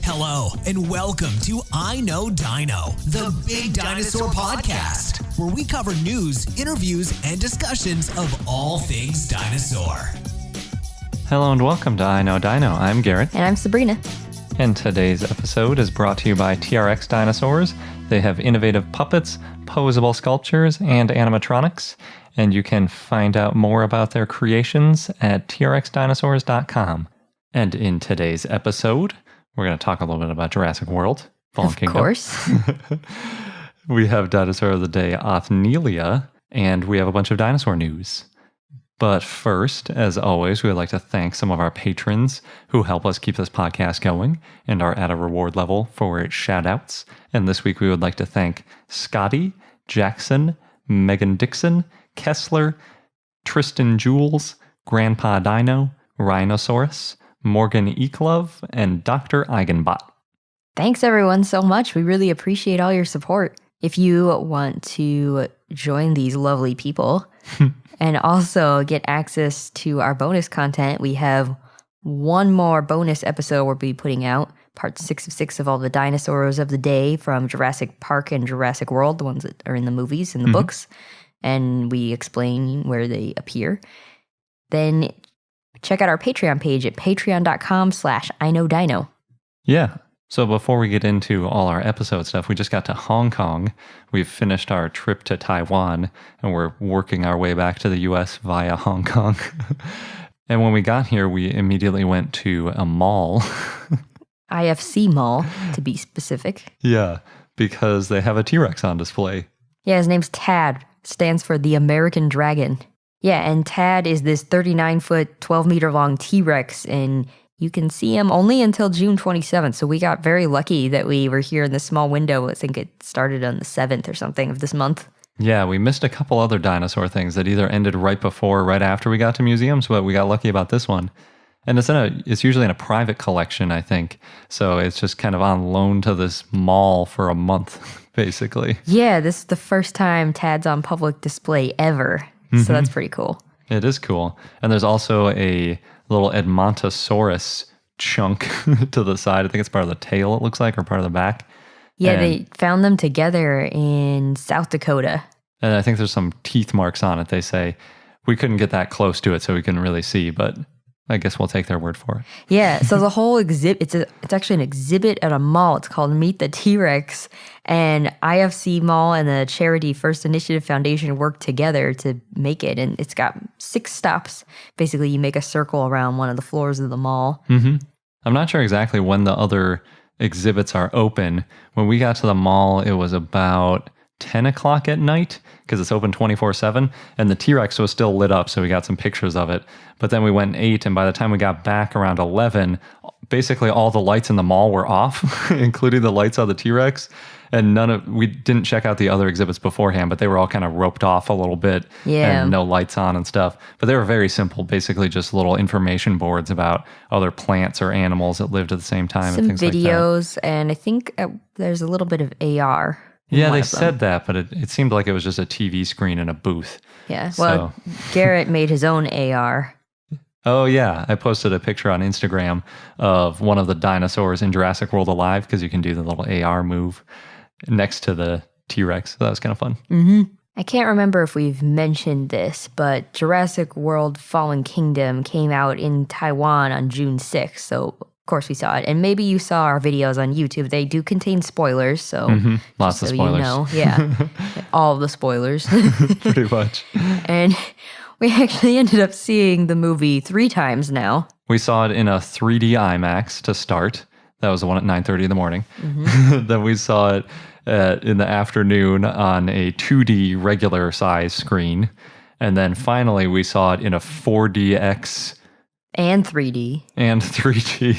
Hello, and welcome to I Know Dino, the Big Dinosaur Podcast, where we cover news, interviews, and discussions of all things dinosaur. Hello and welcome to I Know Dino. I'm Garrett. And I'm Sabrina. And today's episode is brought to you by Trx Dinosaurs. They have innovative puppets, posable sculptures, and animatronics. And you can find out more about their creations at trxdinosaurs.com. And in today's episode, we're going to talk a little bit about Jurassic World, Fallen Kingdom. Of course. We have Dinosaur of the Day, Othnielia, and we have a bunch of dinosaur news. But first, as always, we would like to thank some of our patrons who help us keep this podcast going and are at a reward level for shout-outs. And this week we would like to thank Scotty, Jackson, Megan Dixon, Kessler, Tristan Jules, Grandpa Dino, Rhinosaurus, Morgan Eklove, and Dr. Eigenbot. Thanks everyone so much. We really appreciate all your support. If you want to join these lovely people and also get access to our bonus content, we have one more bonus episode we'll be putting out, part 6 of 6 of all the dinosaurs of the day from Jurassic Park and Jurassic World, the ones that are in the movies and the books, and we explain where they appear. Then check out our Patreon page at patreon.com/iknowdino. Yeah. So before we get into all our episode stuff, we just got to Hong Kong. We've finished our trip to Taiwan, and we're working our way back to the U.S. via Hong Kong. And when we got here, we immediately went to a mall. IFC Mall, to be specific. Yeah, because they have a T-Rex on display. Yeah, his name's Tad. Stands for the American Dragon. Yeah, and Tad is this 39-foot, 12-meter-long T-Rex, and you can see him only until June 27th, so we got very lucky that we were here in this small window. I think it started on the 7th or something of this month. Yeah, we missed a couple other dinosaur things that either ended right before or right after we got to museums, but we got lucky about this one. And it's usually in a private collection, I think, so it's just kind of on loan to this mall for a month, basically. Yeah, this is the first time Tad's on public display ever. So that's pretty cool. It is cool. And there's also a little Edmontosaurus chunk to the side. I think it's part of the tail, it looks like, or part of the back. Yeah, and they found them together in South Dakota. And I think there's some teeth marks on it, they say. We couldn't get that close to it, so we couldn't really see, but I guess we'll take their word for it. Yeah, so the whole exhibit, it's actually an exhibit at a mall. It's called Meet the T-Rex, and IFC Mall and the charity First Initiative Foundation worked together to make it, and it's got 6 stops. Basically, you make a circle around one of the floors of the mall. I'm not sure exactly when the other exhibits are open. When we got to the mall, it was about 10 o'clock at night because it's open 24/7, and the T-Rex was still lit up, so we got some pictures of it. But then we went 8, and by the time we got back around 11, basically all the lights in the mall were off, including the lights on the T-Rex. And we didn't check out the other exhibits beforehand, but they were all kind of roped off a little bit and no lights on and stuff. But they were very simple, basically just little information boards about other plants or animals that lived at the same time. Some and things videos, like that. and I think there's a little bit of AR. Yeah, they said that, but it seemed like it was just a TV screen in a booth. Yeah, well, Garrett made his own AR. Oh, yeah. I posted a picture on Instagram of one of the dinosaurs in Jurassic World alive because you can do the little AR move next to the T-Rex. So that was kind of fun. I can't remember if we've mentioned this, but Jurassic World Fallen Kingdom came out in Taiwan on June 6th. So, of course, we saw it. And maybe you saw our videos on YouTube. They do contain spoilers. So, lots of spoilers. You know, yeah, all of the spoilers. Pretty much. And we actually ended up seeing the movie 3 times now. We saw it in a 3D IMAX to start. That was the one at 9:30 in the morning. Then we saw it in the afternoon on a 2D regular size screen. And then finally we saw it in a 4DX and 3D. And 3D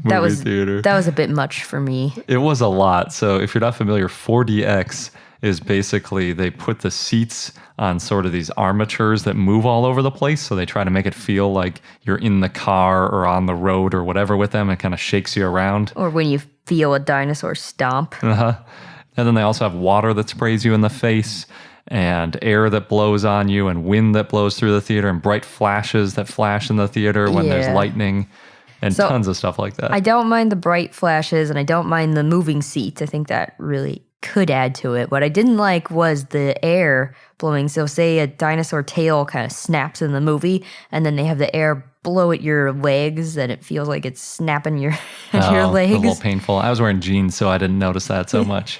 movie theater. That was a bit much for me. It was a lot. So if you're not familiar, 4DX is basically they put the seats on sort of these armatures that move all over the place. So they try to make it feel like you're in the car or on the road or whatever with them. It kind of shakes you around. Or when you feel a dinosaur stomp. And then they also have water that sprays you in the face and air that blows on you and wind that blows through the theater and bright flashes that flash in the theater when there's lightning. and So, tons of stuff like that. I don't mind the bright flashes and I don't mind the moving seats. I think that really could add to it. What I didn't like was the air blowing. So say a dinosaur tail kind of snaps in the movie and then they have the air blow at your legs and it feels like it's snapping your your legs. A little painful. I was wearing jeans, so I didn't notice that so much.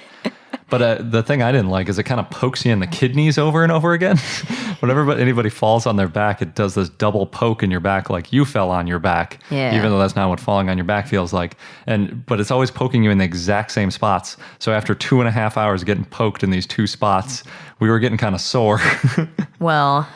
But the thing I didn't like is it kind of pokes you in the kidneys over and over again. Whenever anybody falls on their back, it does this double poke in your back like you fell on your back, even though that's not what falling on your back feels like. But it's always poking you in the exact same spots. So after 2.5 hours getting poked in these two spots, we were getting kind of sore. Well,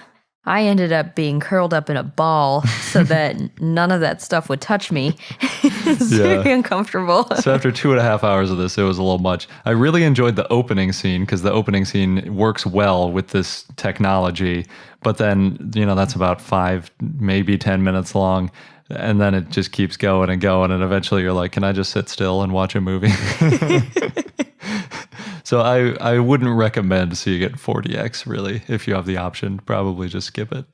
I ended up being curled up in a ball so that none of that stuff would touch me. It's very uncomfortable. So after 2.5 hours of this, it was a little much. I really enjoyed the opening scene because the opening scene works well with this technology. But then, that's about 5, maybe 10 minutes long. And then it just keeps going and going. And eventually you're like, can I just sit still and watch a movie? So I wouldn't recommend seeing it 4DX, really. If you have the option, probably just skip it.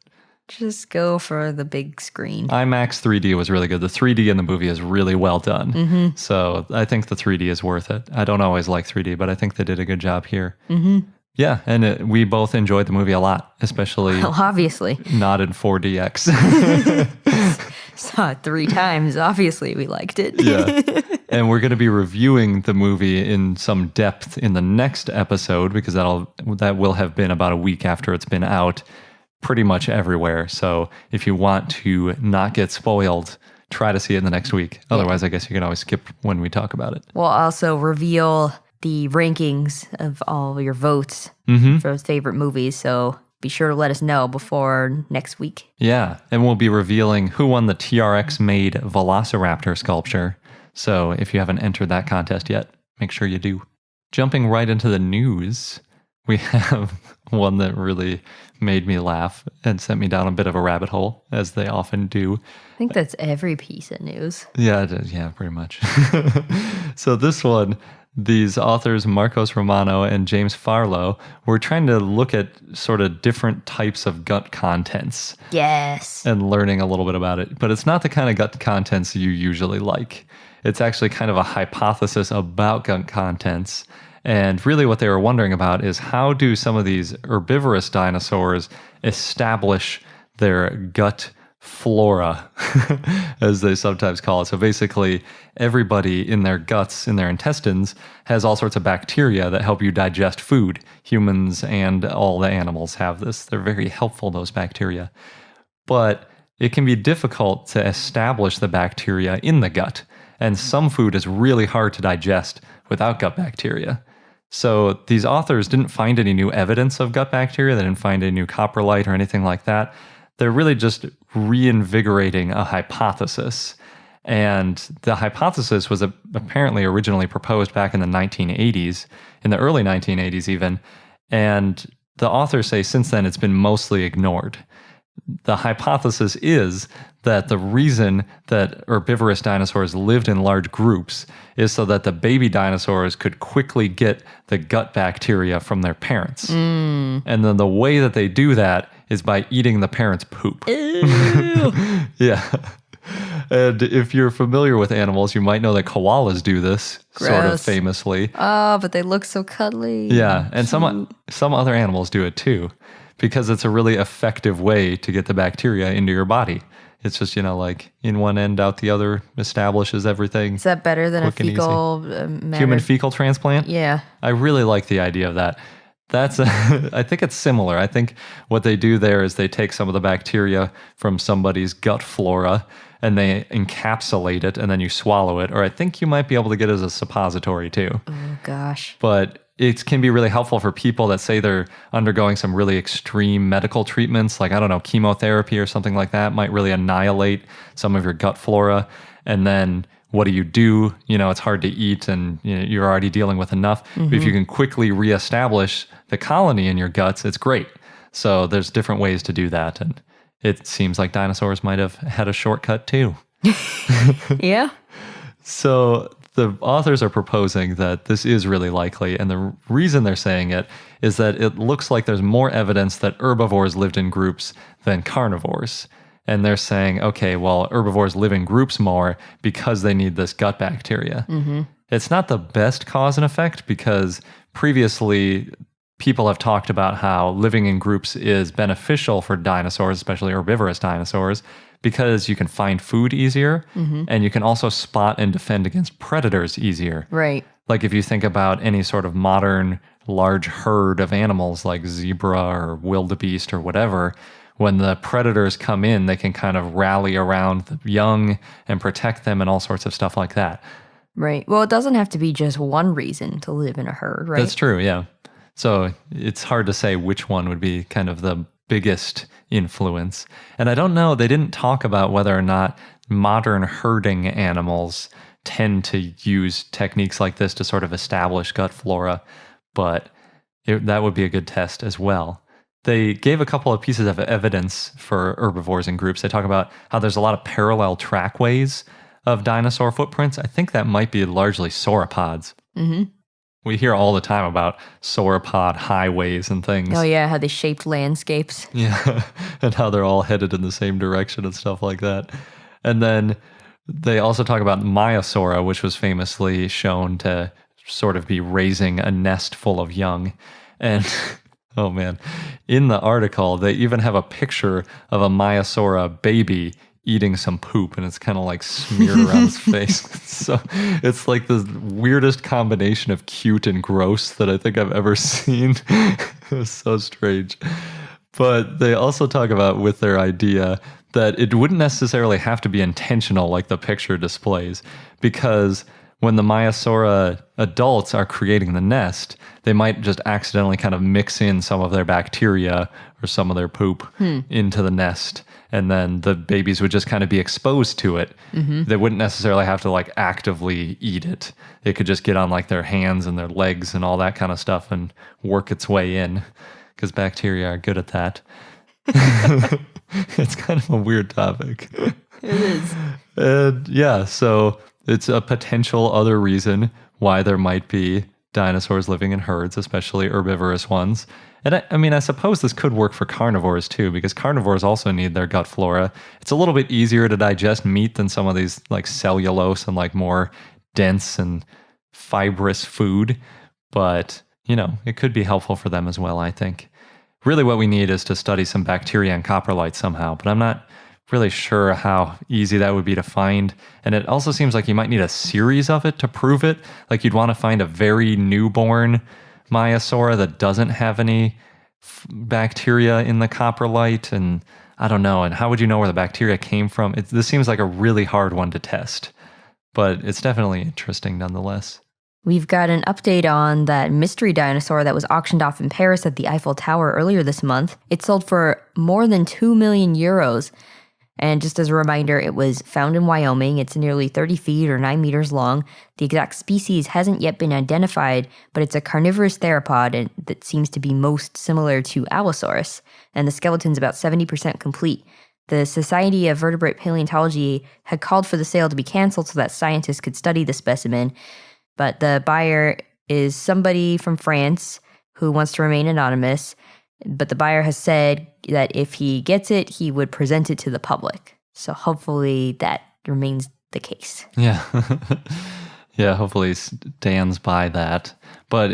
Just go for the big screen. IMAX 3D was really good. The 3D in the movie is really well done. Mm-hmm. So I think the 3D is worth it. I don't always like 3D, but I think they did a good job here. Mm-hmm. Yeah, and we both enjoyed the movie a lot, especially obviously not in 4DX. Saw it 3 times. Obviously, we liked it. Yeah. And we're going to be reviewing the movie in some depth in the next episode because that will have been about a week after it's been out pretty much everywhere. So if you want to not get spoiled, try to see it in the next week. Otherwise, I guess you can always skip when we talk about it. We'll also reveal the rankings of all your votes for those favorite movies. So be sure to let us know before next week. Yeah, and we'll be revealing who won the TRX-made Velociraptor sculpture. So if you haven't entered that contest yet, make sure you do. Jumping right into the news, we have one that really made me laugh and sent me down a bit of a rabbit hole, as they often do. I think that's every piece of news. Yeah, pretty much. So this one, these authors, Marcos Romano and James Farlow, were trying to look at sort of different types of gut contents. Yes. And learning a little bit about it. But it's not the kind of gut contents you usually like. It's actually kind of a hypothesis about gut contents. And really what they were wondering about is how do some of these herbivorous dinosaurs establish their gut flora, as they sometimes call it. So basically, everybody in their guts, in their intestines, has all sorts of bacteria that help you digest food. Humans and all the animals have this. They're very helpful, those bacteria. But it can be difficult to establish the bacteria in the gut. And some food is really hard to digest without gut bacteria. So these authors didn't find any new evidence of gut bacteria. They didn't find any new coprolite or anything like that. They're really just reinvigorating a hypothesis. And the hypothesis was apparently originally proposed back in the 1980s, in the early 1980s even. And the authors say since then it's been mostly ignored. The hypothesis is that the reason that herbivorous dinosaurs lived in large groups is so that the baby dinosaurs could quickly get the gut bacteria from their parents. And then the way that they do that is by eating the parents' poop. Yeah. And if you're familiar with animals, you might know that koalas do this sort of famously. Oh, but they look so cuddly. Yeah, and some other animals do it too, because it's a really effective way to get the bacteria into your body. It's just, like in one end, out the other, establishes everything. Is that better than a fecal human fecal transplant? Yeah. I really like the idea of that. I think it's similar. I think what they do there is they take some of the bacteria from somebody's gut flora and they encapsulate it and then you swallow it. Or I think you might be able to get it as a suppository too. Oh, gosh. But it can be really helpful for people that say they're undergoing some really extreme medical treatments, like, chemotherapy or something like that might really annihilate some of your gut flora. And then what do? It's hard to eat and you're already dealing with enough. Mm-hmm. But if you can quickly reestablish the colony in your guts, it's great. So there's different ways to do that. And it seems like dinosaurs might have had a shortcut too. Yeah. So the authors are proposing that this is really likely. And the reason they're saying it is that it looks like there's more evidence that herbivores lived in groups than carnivores. And they're saying, okay, well, herbivores live in groups more because they need this gut bacteria. It's not the best cause and effect because previously people have talked about how living in groups is beneficial for dinosaurs, especially herbivorous dinosaurs, because you can find food easier and you can also spot and defend against predators easier. Right. Like if you think about any sort of modern large herd of animals like zebra or wildebeest or whatever, when the predators come in, they can kind of rally around the young and protect them and all sorts of stuff like that. Right. Well, it doesn't have to be just one reason to live in a herd, right? That's true, yeah. So it's hard to say which one would be kind of the biggest influence. And I don't know, they didn't talk about whether or not modern herding animals tend to use techniques like this to sort of establish gut flora, but that would be a good test as well. They gave a couple of pieces of evidence for herbivores in groups. They talk about how there's a lot of parallel trackways of dinosaur footprints. I think that might be largely sauropods. We hear all the time about sauropod highways and things. Oh, yeah, how they shaped landscapes. Yeah, and how they're all headed in the same direction and stuff like that. And then they also talk about Maiasaura, which was famously shown to sort of be raising a nest full of young. And oh man, in the article, they even have a picture of a Maiasaura baby eating some poop, and it's kind of like smeared around his face. So it's like the weirdest combination of cute and gross that I think I've ever seen. It's so strange. But they also talk about with their idea that it wouldn't necessarily have to be intentional like the picture displays, because when the Maiasaura adults are creating the nest, they might just accidentally kind of mix in some of their bacteria or some of their poop into the nest. And then the babies would just kind of be exposed to it. They wouldn't necessarily have to like actively eat it. It could just get on like their hands and their legs and all that kind of stuff and work its way in, because bacteria are good at that. It's kind of a weird topic. It is. And yeah, so it's a potential other reason why there might be dinosaurs living in herds, especially herbivorous ones. And I mean, I suppose this could work for carnivores too, because carnivores also need their gut flora. It's a little bit easier to digest meat than some of these like cellulose and like more dense and fibrous food. But, you know, it could be helpful for them as well, I think. Really what we need is to study some bacteria and coprolite somehow, but I'm not really sure how easy that would be to find. And it also seems like you might need a series of it to prove it. Like you'd want to find a very newborn Maiasaura that doesn't have any bacteria in the coprolite, and I don't know. And how would you know where the bacteria came from? This seems like a really hard one to test, but it's definitely interesting nonetheless. We've got an update on that mystery dinosaur that was auctioned off in Paris at the Eiffel Tower earlier this month. It sold for more than 2 million euros. And just as a reminder, it was found in Wyoming. It's nearly 30 feet or 9 meters long. The exact species hasn't yet been identified, but it's a carnivorous theropod that seems to be most similar to Allosaurus. And the skeleton's about 70% complete. The Society of Vertebrate Paleontology had called for the sale to be canceled so that scientists could study the specimen. But the buyer is somebody from France who wants to remain anonymous. But the buyer has said that if he gets it, he would present it to the public. So hopefully that remains the case. Yeah. Yeah, hopefully he stands by that. But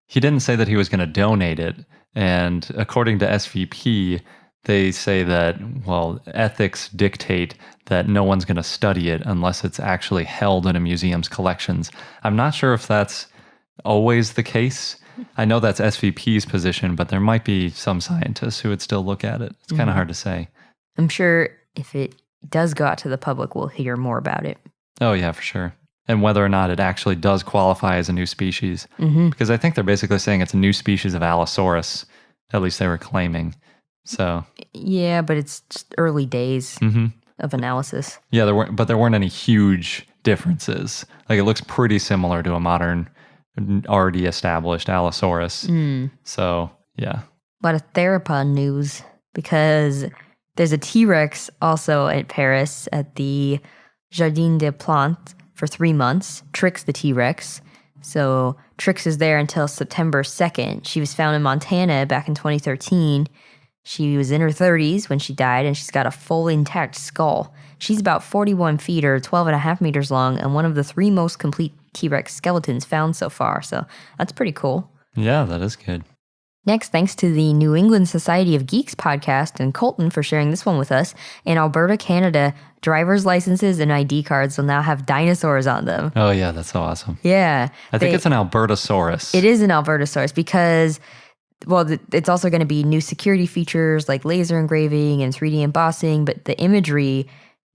he didn't say that he was going to donate it. And according to SVP, they say that, well, ethics dictate that no one's going to study it unless it's actually held in a museum's collections. I'm not sure if that's always the case. I know that's SVP's position, but there might be some scientists who would still look at it. It's kind of hard to say. I'm sure if it does go out to the public, we'll hear more about it. Oh, yeah, for sure. And whether or not it actually does qualify as a new species. Because I think they're basically saying it's a new species of Allosaurus. At least they were claiming. So yeah, but it's just early days of analysis. Yeah, there weren't any huge differences. Like it looks pretty similar to a modern, already established Allosaurus. So yeah, a lot of theropod news because there's a T-Rex also at Paris at the Jardin des Plantes for 3 months. Trx the T-Rex. So Trx is there until September 2nd. She was found in Montana back in 2013. She was in her 30s when she died, and she's got a full intact skull. She's about 41 feet or 12 and a half meters long, and one of the 3 most complete T-Rex skeletons found so far. So that's pretty cool. Yeah, that is good. Next, thanks to the New England Society of Geeks podcast and Colton for sharing this one with us. In Alberta, Canada, driver's licenses and ID cards will now have dinosaurs on them. Oh, yeah, that's so awesome. Yeah. I think it's an Albertosaurus. It is an Albertosaurus because, well, it's also going to be new security features like laser engraving and 3D embossing, but the imagery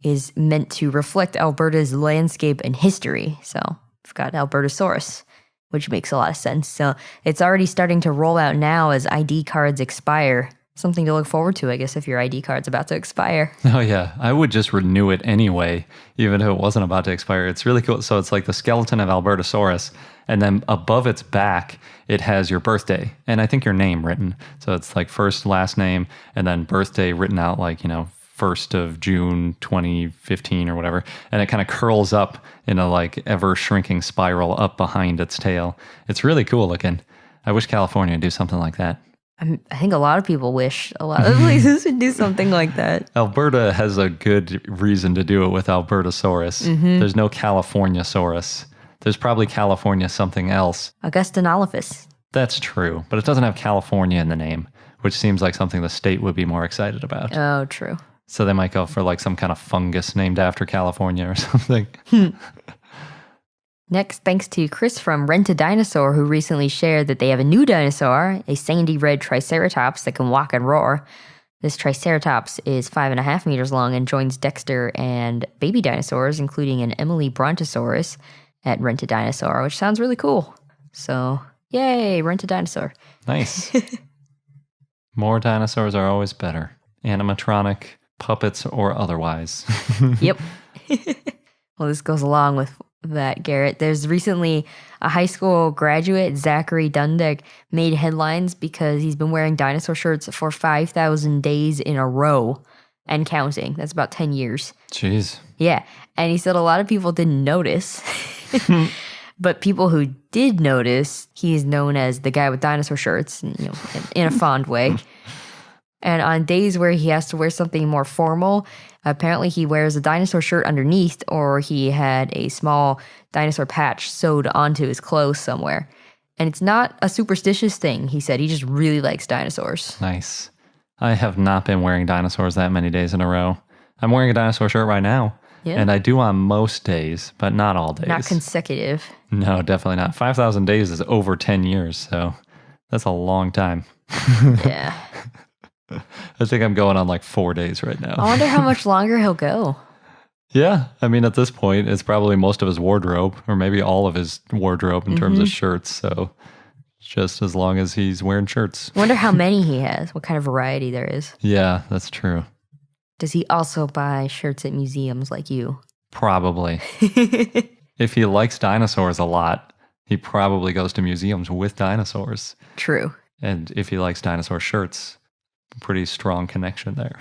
is meant to reflect Alberta's landscape and history. So we've got Albertosaurus, which makes a lot of sense. So it's already starting to roll out now as ID cards expire. Something to look forward to, I guess, if your ID card's about to expire. Oh, yeah. I would just renew it anyway, even if it wasn't about to expire. It's really cool. So it's like the skeleton of Albertosaurus, and then above its back, it has your birthday, and I think your name written. So it's like first, last name, and then birthday written out like, 1st of June 2015 or whatever, and it kind of curls up in a like ever shrinking spiral up behind its tail. It's really cool looking. I wish California would do something like that. I think a lot of people wish a lot of places would do something like that. Alberta has a good reason to do it with Albertosaurus. There's no Californiasaurus. There's probably California something else. Augustinophis. That's true, but it doesn't have California in the name, which seems like something the state would be more excited about. Oh, true. So they might go for like some kind of fungus named after California or something. Next, thanks to Chris from Rent a Dinosaur, who recently shared that they have a new dinosaur, a sandy red Triceratops that can walk and roar. This Triceratops is 5.5 meters long and joins Dexter and baby dinosaurs, including an Emily Brontosaurus at Rent a Dinosaur, which sounds really cool. So, yay, Rent a Dinosaur. Nice. More dinosaurs are always better. Animatronic, puppets, or otherwise. Yep. Well, this goes along with that, Garrett. There's recently a high school graduate, Zachary Dundek, made headlines because he's been wearing dinosaur shirts for 5,000 days in a row and counting. That's about 10 years. Jeez. Yeah. And he said a lot of people didn't notice. But people who did notice, he is known as the guy with dinosaur shirts, in a fond way. And on days where he has to wear something more formal, apparently he wears a dinosaur shirt underneath, or he had a small dinosaur patch sewed onto his clothes somewhere. And it's not a superstitious thing, he said. He just really likes dinosaurs. Nice. I have not been wearing dinosaurs that many days in a row. I'm wearing a dinosaur shirt right now. Yeah. And I do on most days, but not all days. Not consecutive. No, definitely not. 5,000 days is over 10 years, so that's a long time. Yeah. I think I'm going on like 4 days right now. I wonder how much longer he'll go. Yeah. I mean, at this point, it's probably most of his wardrobe, or maybe all of his wardrobe in terms of shirts. So just as long as he's wearing shirts. I wonder how many he has, what kind of variety there is. Yeah, that's true. Does he also buy shirts at museums like you? Probably. If he likes dinosaurs a lot, he probably goes to museums with dinosaurs. True. And if he likes dinosaur shirts, pretty strong connection there.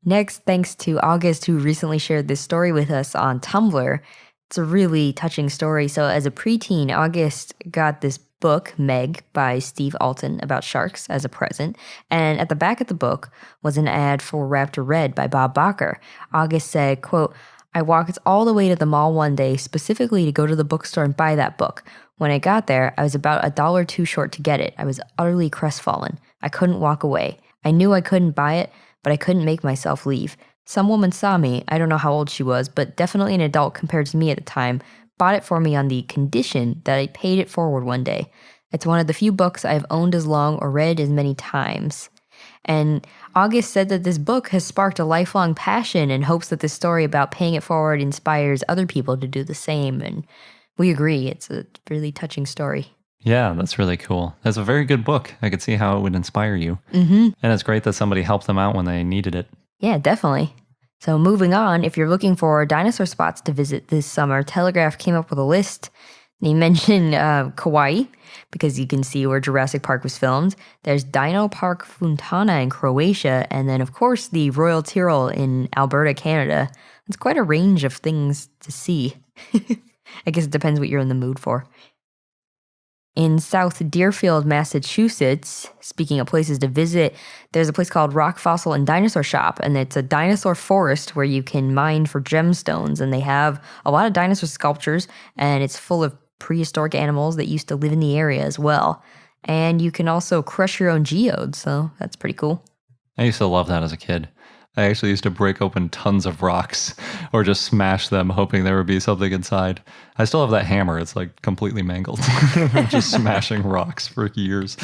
Next, thanks to August, who recently shared this story with us on Tumblr. It's a really touching story. So as a preteen, August got this book, Meg, by Steve Alton about sharks as a present. And at the back of the book was an ad for Raptor Red by Bob Bacher. August said, quote, "I walked all the way to the mall one day specifically to go to the bookstore and buy that book. When I got there, I was about $1 too short to get it. I was utterly crestfallen. I couldn't walk away. I knew I couldn't buy it, but I couldn't make myself leave. Some woman saw me, I don't know how old she was, but definitely an adult compared to me at the time, bought it for me on the condition that I paid it forward one day. It's one of the few books I've owned as long or read as many times." And August said that this book has sparked a lifelong passion and hopes that this story about paying it forward inspires other people to do the same. And we agree. It's a really touching story. Yeah, that's really cool. That's a very good book. I could see how it would inspire you. Mm-hmm. And it's great that somebody helped them out when they needed it. Yeah, definitely. So moving on, if you're looking for dinosaur spots to visit this summer, Telegraph came up with a list. They mentioned Kauai, because you can see where Jurassic Park was filmed. There's Dino Park Fontana in Croatia, and then, of course, the Royal Tyrrell in Alberta, Canada. It's quite a range of things to see. I guess it depends what you're in the mood for. In South Deerfield, Massachusetts, speaking of places to visit, there's a place called Rock Fossil and Dinosaur Shop, and it's a dinosaur forest where you can mine for gemstones, and they have a lot of dinosaur sculptures, and it's full of prehistoric animals that used to live in the area as well. And you can also crush your own geodes, so that's pretty cool. I used to love that as a kid. I actually used to break open tons of rocks or just smash them, hoping there would be something inside. I still have that hammer. It's like completely mangled. I'm just smashing rocks for years.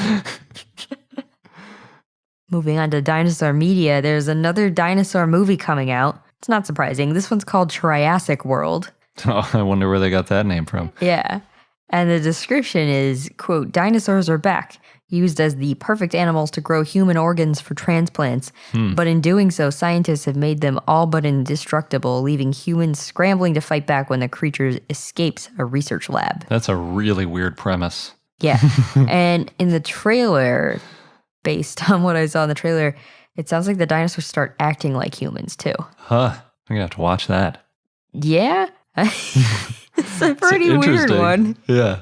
Moving on to dinosaur media, there's another dinosaur movie coming out. It's not surprising. This one's called Triassic World. Oh, I wonder where they got that name from. Yeah. And the description is, quote, dinosaurs are back, used as the perfect animals to grow human organs for transplants. But in doing so, scientists have made them all but indestructible, leaving humans scrambling to fight back when the creature escapes a research lab. That's a really weird premise. Yeah. And in the trailer, based on what I saw in the trailer, it sounds like the dinosaurs start acting like humans too. Huh. I'm going to have to watch that. Yeah? It's a pretty weird one. Yeah.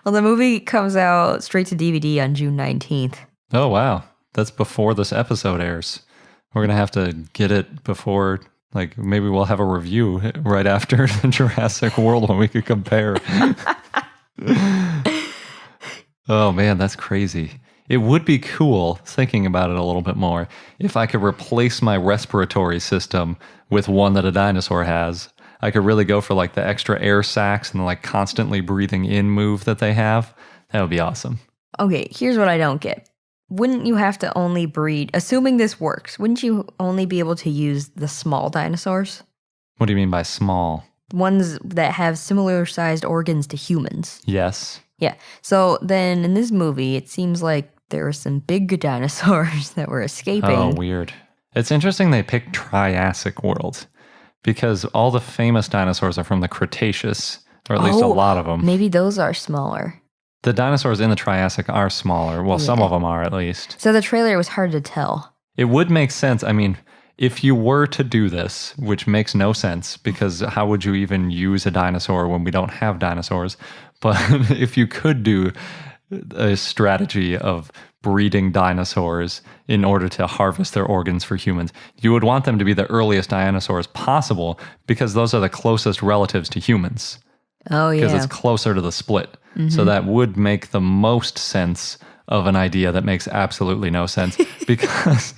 Well, the movie comes out straight to DVD on June 19th. Oh, wow. That's before this episode airs. We're going to have to get it before, like, maybe we'll have a review right after Jurassic World when we could compare. Oh, man, that's crazy. It would be cool, thinking about it a little bit more, if I could replace my respiratory system with one that a dinosaur has. I could really go for like the extra air sacs and like constantly breathing in move that they have. That would be awesome. Okay, here's what I don't get. Wouldn't you have to only breed, assuming this works, wouldn't you only be able to use the small dinosaurs? What do you mean by small? Ones that have similar sized organs to humans. Yes. Yeah. So then in this movie, it seems like there were some big dinosaurs that were escaping. Oh, weird. It's interesting they picked Triassic World because all the famous dinosaurs are from the Cretaceous, or at least a lot of them. Maybe those are smaller. The dinosaurs in the Triassic are smaller. Well, some of them are at least. So the trailer was hard to tell. It would make sense. I mean, if you were to do this, which makes no sense, because how would you even use a dinosaur when we don't have dinosaurs? But if you could do a strategy of breeding dinosaurs in order to harvest their organs for humans, you would want them to be the earliest dinosaurs possible because those are the closest relatives to humans. Oh, yeah. Because it's closer to the split. So that would make the most sense of an idea that makes absolutely no sense. Because,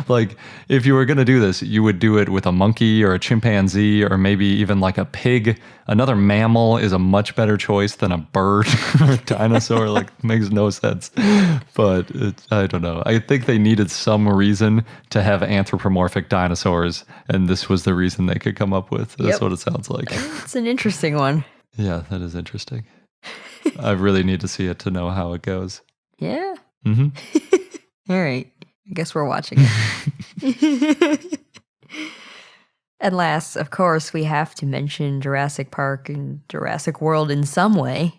like, if you were going to do this, you would do it with a monkey or a chimpanzee or maybe even like a pig. Another mammal is a much better choice than a bird or a dinosaur. Like, makes no sense. But I don't know. I think they needed some reason to have anthropomorphic dinosaurs, and this was the reason they could come up with. That's what it sounds like. It's an interesting one. Yeah, that is interesting. I really need to see it to know how it goes. Yeah? Mm-hmm. All right. I guess we're watching it. And last, of course, we have to mention Jurassic Park and Jurassic World in some way.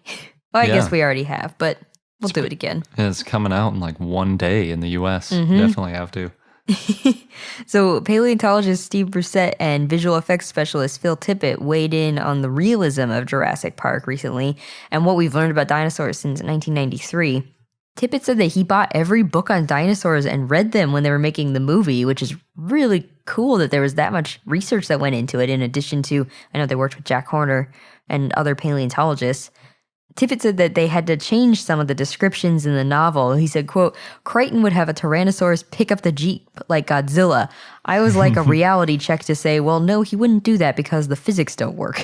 Well, I guess we already have, but we'll do it again. And it's coming out in like one day in the US. Definitely have to. So paleontologist Steve Brissett and visual effects specialist Phil Tippett weighed in on the realism of Jurassic Park recently and what we've learned about dinosaurs since 1993. Tippett said that he bought every book on dinosaurs and read them when they were making the movie, which is really cool that there was that much research that went into it, in addition to, I know they worked with Jack Horner and other paleontologists. Tippett said that they had to change some of the descriptions in the novel. He said, quote, Crichton would have a Tyrannosaurus pick up the Jeep like Godzilla. I was like a reality check to say, well, no, he wouldn't do that because the physics don't work.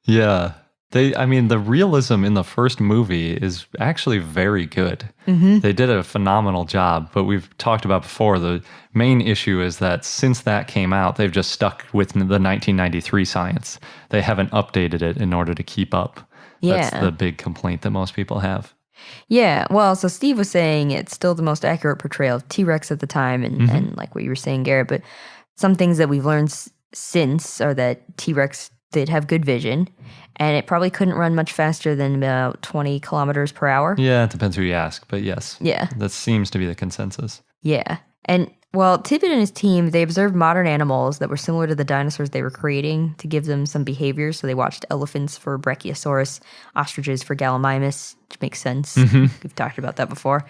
Yeah. The realism in the first movie is actually very good. They did a phenomenal job, but we've talked about before, the main issue is that since that came out, they've just stuck with the 1993 science. They haven't updated it in order to keep up. Yeah. That's the big complaint that most people have. Yeah, well, so Steve was saying it's still the most accurate portrayal of T-Rex at the time, and like what you were saying, Garrett, but some things that we've learned since are that T-Rex did have good vision, and it probably couldn't run much faster than about 20 kilometers per hour. Yeah, it depends who you ask, but yes. Yeah. That seems to be the consensus. Yeah. And Well, Tippett and his team, they observed modern animals that were similar to the dinosaurs they were creating to give them some behaviors. So they watched elephants for Brachiosaurus, ostriches for Gallimimus, which makes sense. We've talked about that before.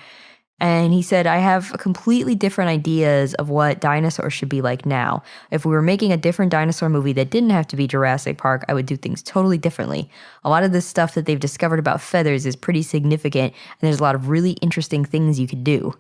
And he said, I have completely different ideas of what dinosaurs should be like now. If we were making a different dinosaur movie that didn't have to be Jurassic Park, I would do things totally differently. A lot of this stuff that they've discovered about feathers is pretty significant, and there's a lot of really interesting things you could do.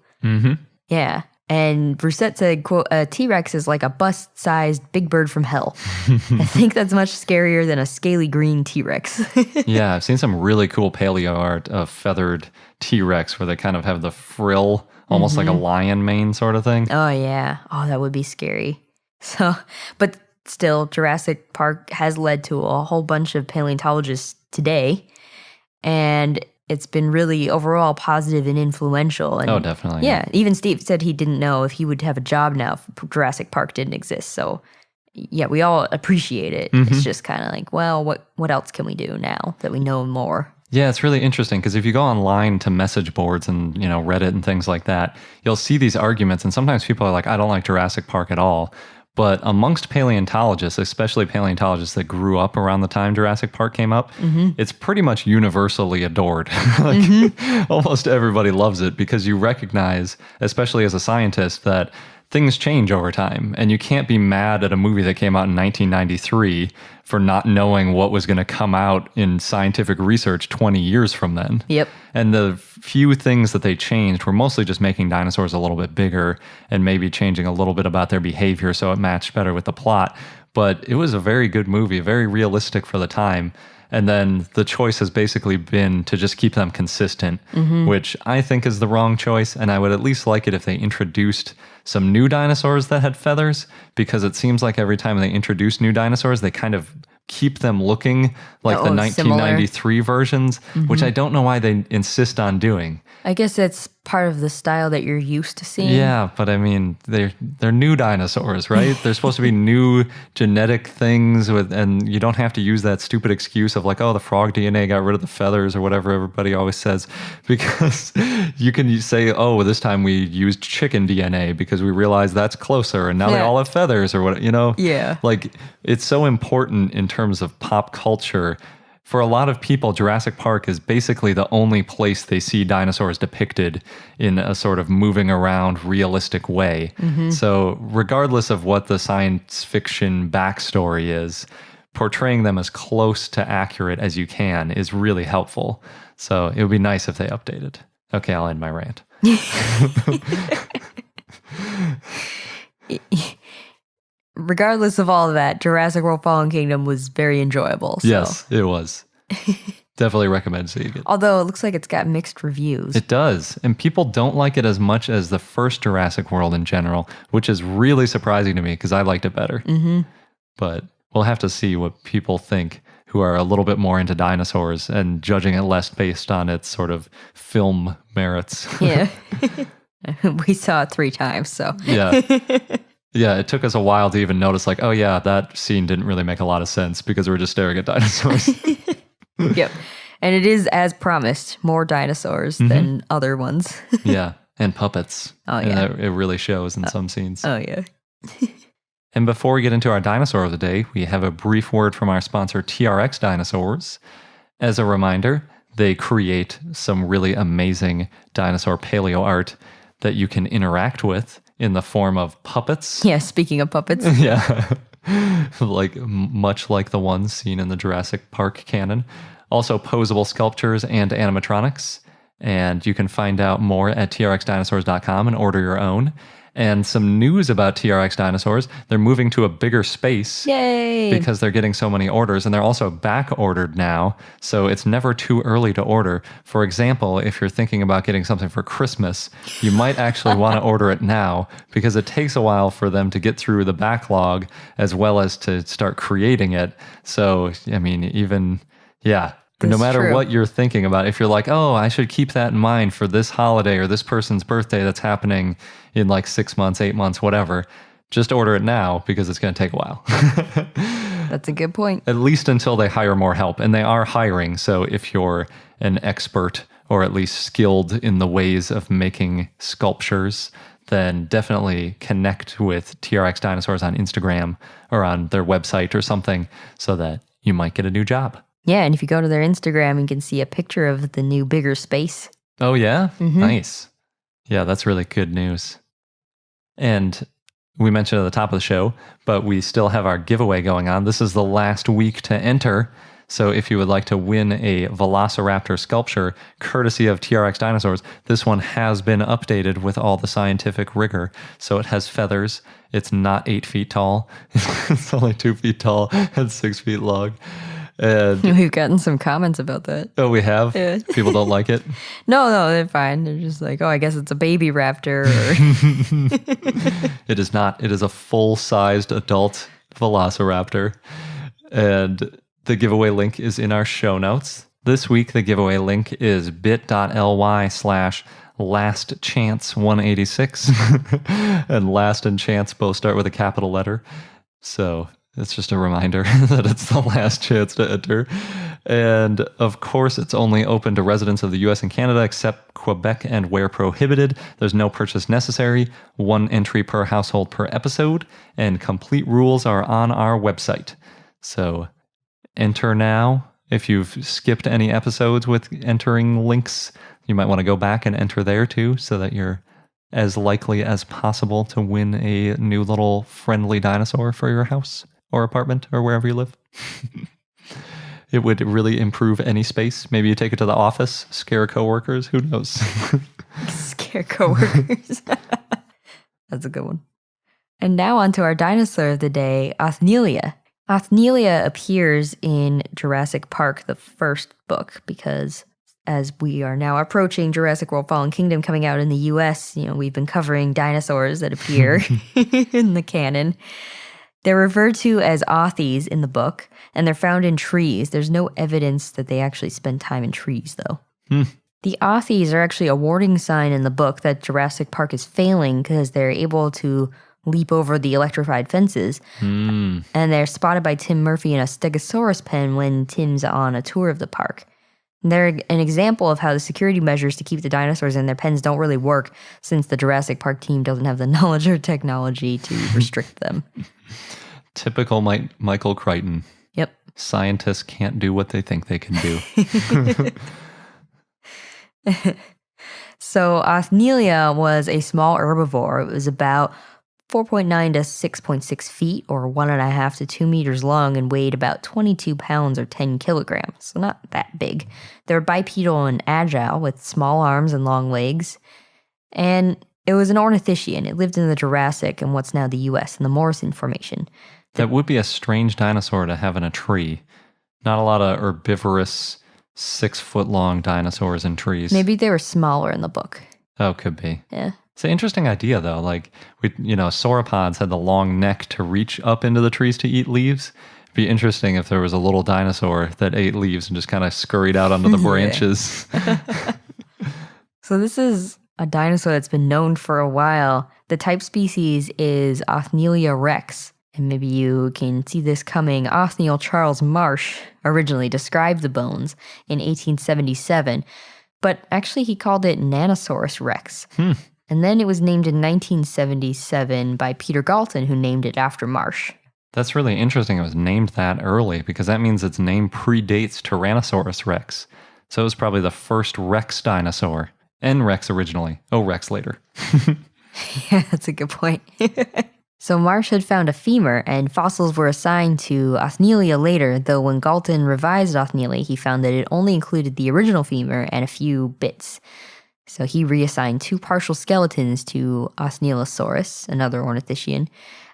Yeah. And Brissette said, quote, a T-Rex is like a bust-sized big bird from hell. I think that's much scarier than a scaly green T-Rex. Yeah, I've seen some really cool paleo art of feathered T-Rex where they kind of have the frill, almost like a lion mane sort of thing. Oh, yeah. Oh, that would be scary. So, but still, Jurassic Park has led to a whole bunch of paleontologists today. And it's been really overall positive and influential. And oh, definitely. Yeah, even Steve said he didn't know if he would have a job now if Jurassic Park didn't exist. So, yeah, we all appreciate it. It's just kind of like, well, what else can we do now that we know more? Yeah, it's really interesting because if you go online to message boards and, Reddit and things like that, you'll see these arguments. And sometimes people are like, I don't like Jurassic Park at all. But amongst paleontologists, especially paleontologists that grew up around the time Jurassic Park came up, it's pretty much universally adored. Almost everybody loves it because you recognize, especially as a scientist, that things change over time. And you can't be mad at a movie that came out in 1993 for not knowing what was going to come out in scientific research 20 years from then. Yep. And the few things that they changed were mostly just making dinosaurs a little bit bigger and maybe changing a little bit about their behavior so it matched better with the plot. But it was a very good movie, very realistic for the time. And then the choice has basically been to just keep them consistent, which I think is the wrong choice. And I would at least like it if they introduced some new dinosaurs that had feathers, because it seems like every time they introduce new dinosaurs, they kind of keep them looking like the 1993 versions, which I don't know why they insist on doing. I guess it's part of the style that you're used to seeing. Yeah, but I mean, they're new dinosaurs, right? They're supposed to be new genetic things, and you don't have to use that stupid excuse of like, oh, the frog DNA got rid of the feathers or whatever everybody always says, because you can say, oh, this time we used chicken DNA because we realized that's closer, and now they all have feathers or what, Yeah. Like, it's so important in terms of pop culture. For a lot of people, Jurassic Park is basically the only place they see dinosaurs depicted in a sort of moving around realistic way. So regardless of what the science fiction backstory is, portraying them as close to accurate as you can is really helpful. So it would be nice if they updated. Okay, I'll end my rant. Regardless of all of that, Jurassic World Fallen Kingdom was very enjoyable. So. Yes, it was. Definitely recommend seeing it. Although it looks like it's got mixed reviews. It does. And people don't like it as much as the first Jurassic World in general, which is really surprising to me because I liked it better. But we'll have to see what people think who are a little bit more into dinosaurs and judging it less based on its sort of film merits. Yeah. We saw it 3 times, so. Yeah. Yeah, it took us a while to even notice, like, oh yeah, that scene didn't really make a lot of sense because we were just staring at dinosaurs. Yep. And it is, as promised, more dinosaurs than other ones. Yeah, and puppets. Oh, yeah. And it really shows in some scenes. Oh, yeah. And before we get into our dinosaur of the day, we have a brief word from our sponsor, Trx Dinosaurs. As a reminder, they create some really amazing dinosaur paleo art that you can interact with in the form of puppets. Yeah, speaking of puppets. Yeah. Much like the ones seen in the Jurassic Park canon. Also posable sculptures and animatronics. And you can find out more at trxdinosaurs.com and order your own. And some news about TRX Dinosaurs, they're moving to a bigger space. Yay! Because they're getting so many orders, and they're also back-ordered now, so it's never too early to order. For example, if you're thinking about getting something for Christmas, you might actually want to order it now, because it takes a while for them to get through the backlog, as well as to start creating it. So, I mean, no matter what you're thinking about, if you're like, oh, I should keep that in mind for this holiday or this person's birthday that's happening in like 6 months, 8 months, whatever, just order it now because it's going to take a while. That's a good point. At least until they hire more help. And they are hiring. So if you're an expert or at least skilled in the ways of making sculptures, then definitely connect with TRX Dinosaurs on Instagram or on their website or something so that you might get a new job. Yeah, and if you go to their Instagram, you can see a picture of the new bigger space. Oh, yeah? Nice. Yeah, that's really good news. And we mentioned at the top of the show, but we still have our giveaway going on. This is the last week to enter. So if you would like to win a Velociraptor sculpture courtesy of TRX Dinosaurs, this one has been updated with all the scientific rigor. So it has feathers. It's not 8 feet tall. It's only 2 feet tall and 6 feet long. And we've gotten some comments about that. Oh, we have? Yeah. People don't like it? No, they're fine. They're just like, oh, I guess it's a baby raptor. It is not. It is a full-sized adult Velociraptor. And the giveaway link is in our show notes. This week, the giveaway link is bit.ly/lastchance186. And last and chance both start with a capital letter. So it's just a reminder that it's the last chance to enter. And of course, it's only open to residents of the US and Canada, except Quebec and where prohibited. There's no purchase necessary, 1 entry per household per episode, and complete rules are on our website. So enter now. If you've skipped any episodes with entering links, you might want to go back and enter there too, so that you're as likely as possible to win a new little friendly dinosaur for your house or apartment or wherever you live. It would really improve any space. Maybe you take it to the office, scare coworkers. Who knows? Scare coworkers. That's a good one. And now on to our dinosaur of the day, Othnielia. Othnielia appears in Jurassic Park, the first book, because as we are now approaching Jurassic World Fallen Kingdom coming out in the US, we've been covering dinosaurs that appear in the canon. They're referred to as Othys in the book, and they're found in trees. There's no evidence that they actually spend time in trees, though. The Othys are actually a warning sign in the book that Jurassic Park is failing because they're able to leap over the electrified fences. And they're spotted by Tim Murphy in a Stegosaurus pen when Tim's on a tour of the park. They're an example of how the security measures to keep the dinosaurs in their pens don't really work, since the Jurassic Park team doesn't have the knowledge or technology to restrict them. Typical Michael Crichton. Yep. Scientists can't do what they think they can do. So Othnielia was a small herbivore. It was about 4.9 to 6.6 feet, or 1.5 to 2 meters long, and weighed about 22 pounds or 10 kilograms. So not that big. They were bipedal and agile with small arms and long legs. And it was an Ornithischian. It lived in the Jurassic and what's now the US in the Morrison Formation. That would be a strange dinosaur to have in a tree. Not a lot of herbivorous 6-foot-long dinosaurs in trees. Maybe they were smaller in the book. Oh, could be. Yeah. It's an interesting idea, though. Like, sauropods had the long neck to reach up into the trees to eat leaves. It'd be interesting if there was a little dinosaur that ate leaves and just kind of scurried out onto the branches. So this is a dinosaur that's been known for a while. The type species is Othnielia rex. And maybe you can see this coming. Othniel Charles Marsh originally described the bones in 1877, but actually he called it Nanosaurus rex. And then it was named in 1977 by Peter Galton, who named it after Marsh. That's really interesting it was named that early, because that means its name predates Tyrannosaurus rex. So it was probably the first rex dinosaur. And rex originally. Oh, rex later. Yeah, that's a good point. So Marsh had found a femur, and fossils were assigned to Othnielia later, though when Galton revised Othnielia, he found that it only included the original femur and a few bits. So he reassigned 2 partial skeletons to Othnielosaurus, another Ornithischian.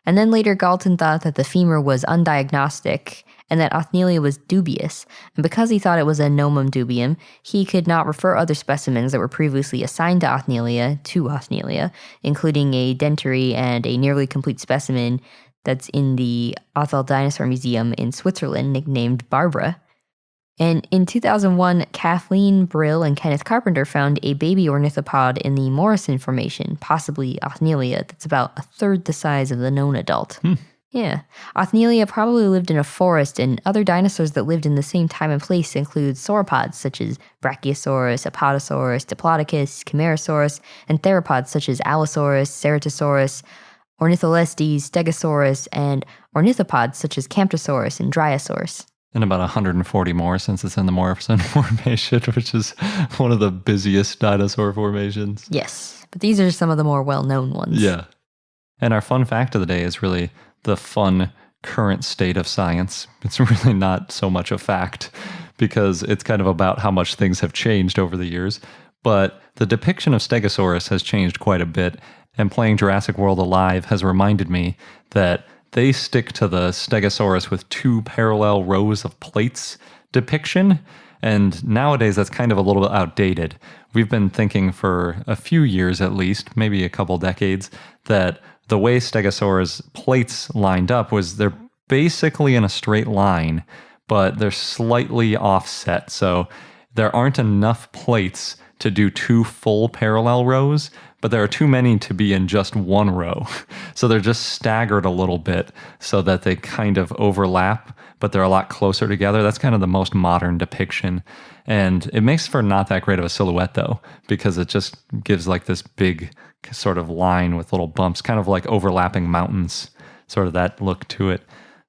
And then later Galton thought that the femur was undiagnostic and that Othnielia was dubious. And because he thought it was a nomum dubium, he could not refer other specimens that were previously assigned to Othnielia, including a dentary and a nearly complete specimen that's in the Othel Dinosaur Museum in Switzerland, nicknamed Barbara. And in 2001, Kathleen Brill and Kenneth Carpenter found a baby ornithopod in the Morrison Formation, possibly Othnielia, that's about a third the size of the known adult. Yeah. Othnielia probably lived in a forest, and other dinosaurs that lived in the same time and place include sauropods such as Brachiosaurus, Apatosaurus, Diplodocus, Camarasaurus, and theropods such as Allosaurus, Ceratosaurus, Ornitholestes, Stegosaurus, and ornithopods such as Camptosaurus and Dryosaurus. And about 140 more since it's in the Morrison Formation, which is one of the busiest dinosaur formations. Yes, but these are some of the more well-known ones. Yeah. And our fun fact of the day is really the fun current state of science. It's really not so much a fact because it's kind of about how much things have changed over the years. But the depiction of Stegosaurus has changed quite a bit. And playing Jurassic World Alive has reminded me that they stick to the Stegosaurus with 2 parallel rows of plates depiction. And nowadays, that's kind of a little bit outdated. We've been thinking for a few years at least, maybe a couple decades, that the way Stegosaurus plates lined up was they're basically in a straight line, but they're slightly offset. So there aren't enough plates to do 2 full parallel rows, but there are too many to be in just 1 row. So they're just staggered a little bit so that they kind of overlap, but they're a lot closer together. That's kind of the most modern depiction. And it makes for not that great of a silhouette though, because it just gives like this big sort of line with little bumps, kind of like overlapping mountains, sort of that look to it.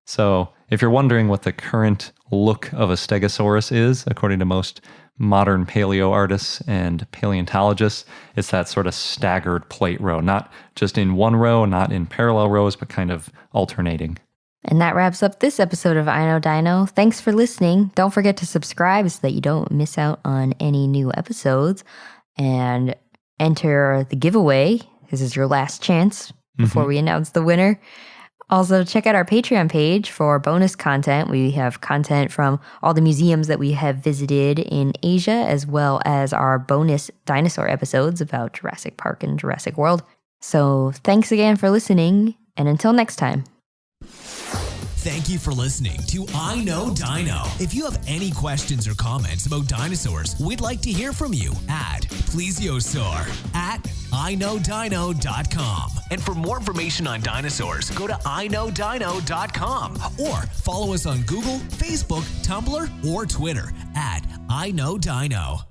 So if you're wondering what the current look of a Stegosaurus is, according to most modern paleo artists and paleontologists, it's that sort of staggered plate row, not just in 1 row, not in parallel rows, but kind of alternating. And that wraps up this episode of I Know Dino. Thanks for listening. Don't forget to subscribe so that you don't miss out on any new episodes. And enter the giveaway. This is your last chance before we announce the winner. Also, check out our Patreon page for bonus content. We have content from all the museums that we have visited in Asia, as well as our bonus dinosaur episodes about Jurassic Park and Jurassic World. So thanks again for listening, and until next time. Thank you for listening to I Know Dino. If you have any questions or comments about dinosaurs, we'd like to hear from you at plesiosaur@iknowdino.com. And for more information on dinosaurs, go to iknowdino.com or follow us on Google, Facebook, Tumblr, or Twitter at I Know Dino.